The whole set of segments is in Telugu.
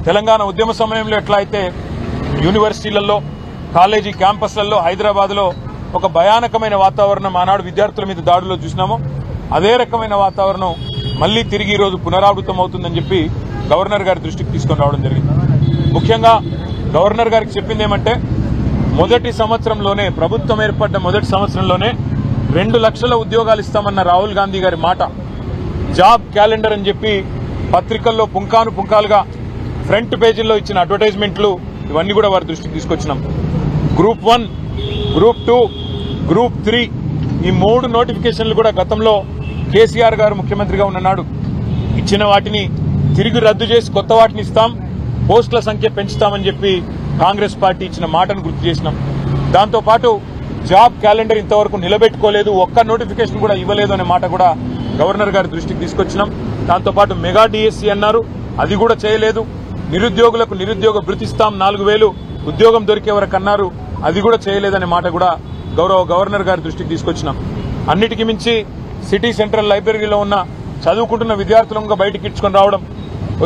తెలంగాణ ఉద్యమ సమయంలో ఎట్లా అయితే యూనివర్సిటీలలో కాలేజీ క్యాంపస్లలో హైదరాబాద్లో ఒక భయానకమైన వాతావరణం ఆనాడు విద్యార్థుల మీద దాడుల్లో చూసినామో అదే రకమైన వాతావరణం మళ్లీ తిరిగి ఈరోజు పునరావృతం అవుతుందని చెప్పి గవర్నర్ గారి దృష్టికి తీసుకొని రావడం జరిగింది. ముఖ్యంగా గవర్నర్ గారికి చెప్పింది ఏమంటే మొదటి సంవత్సరంలోనే ప్రభుత్వం ఏర్పడ్డ మొదటి సంవత్సరంలోనే 2 లక్షల ఉద్యోగాలు ఇస్తామన్న రాహుల్ గాంధీ గారి మాట జాబ్ క్యాలెండర్ అని చెప్పి పత్రికల్లో పుంకాలుగా ఫ్రంట్ పేజీల్లో ఇచ్చిన అడ్వర్టైజ్మెంట్లు ఇవన్నీ కూడా వారి దృష్టికి తీసుకొచ్చినాం. గ్రూప్ 1, గ్రూప్ 2, గ్రూప్ 3 ఈ 3 నోటిఫికేషన్లు కూడా గతంలో కేసీఆర్ గారు ముఖ్యమంత్రిగా ఉన్ననాడు ఇచ్చిన వాటిని తిరిగి రద్దు చేసి కొత్త వాటిని ఇస్తాం, పోస్టుల సంఖ్య పెంచుతామని చెప్పి కాంగ్రెస్ పార్టీ ఇచ్చిన మాటను గుర్తు చేసినాం. దాంతోపాటు జాబ్ క్యాలెండర్ ఇంతవరకు నిలబెట్టుకోలేదు, ఒక్క నోటిఫికేషన్ కూడా ఇవ్వలేదు అనే మాట కూడా గవర్నర్ గారి దృష్టికి తీసుకొచ్చినాం. దాంతోపాటు మెగా డిఎస్సీ అన్నారు, అది కూడా చేయలేదు. నిరుద్యోగులకు నిరుద్యోగ భృతి ఇస్తాం 4000 ఉద్యోగం దొరికే వరకు అన్నారు, అది కూడా చేయలేదనే మాట కూడా గవర్నర్ గారి దృష్టికి తీసుకొచ్చినాం. అన్నిటికీ మించి సిటీ సెంట్రల్ లైబ్రరీలో ఉన్న చదువుకుంటున్న విద్యార్థులను బయటికి ఇచ్చుకొని రావడం,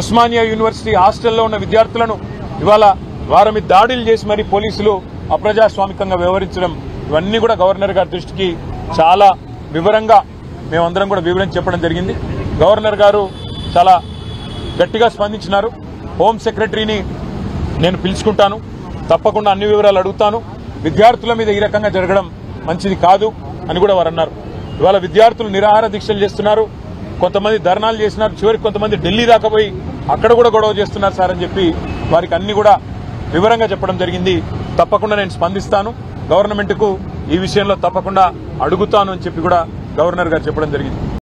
ఉస్మానియా యూనివర్సిటీ హాస్టల్లో ఉన్న విద్యార్థులను ఇవాళ వారి మీద దాడులు చేసి మరి పోలీసులు అప్రజాస్వామికంగా వ్యవహరించడం, ఇవన్నీ కూడా గవర్నర్ గారి దృష్టికి చాలా వివరంగా మేమందరం కూడా వివరించి చెప్పడం జరిగింది. గవర్నర్ గారు చాలా గట్టిగా స్పందించినారు. హోం సెక్రటరీని నేను పిలుచుకుంటాను, తప్పకుండా అన్ని వివరాలు అడుగుతాను, విద్యార్థుల మీద ఈ రకంగా జరగడం మంచిది కాదు అని కూడా వారు అన్నారు. ఇవాళ విద్యార్థులు నిరాహార దీక్షలు చేస్తున్నారు, కొంతమంది ధర్నాలు చేసినారు, చివరికి కొంతమంది ఢిల్లీ దాకా పోయి అక్కడ కూడా గొడవ చేస్తున్నారు సార్ అని చెప్పి వారికి అన్ని కూడా వివరంగా చెప్పడం జరిగింది. తప్పకుండా నేను స్పందిస్తాను, గవర్నమెంట్కు ఈ విషయంలో తప్పకుండా అడుగుతాను అని చెప్పి కూడా గవర్నర్ గారు చెప్పడం జరిగింది.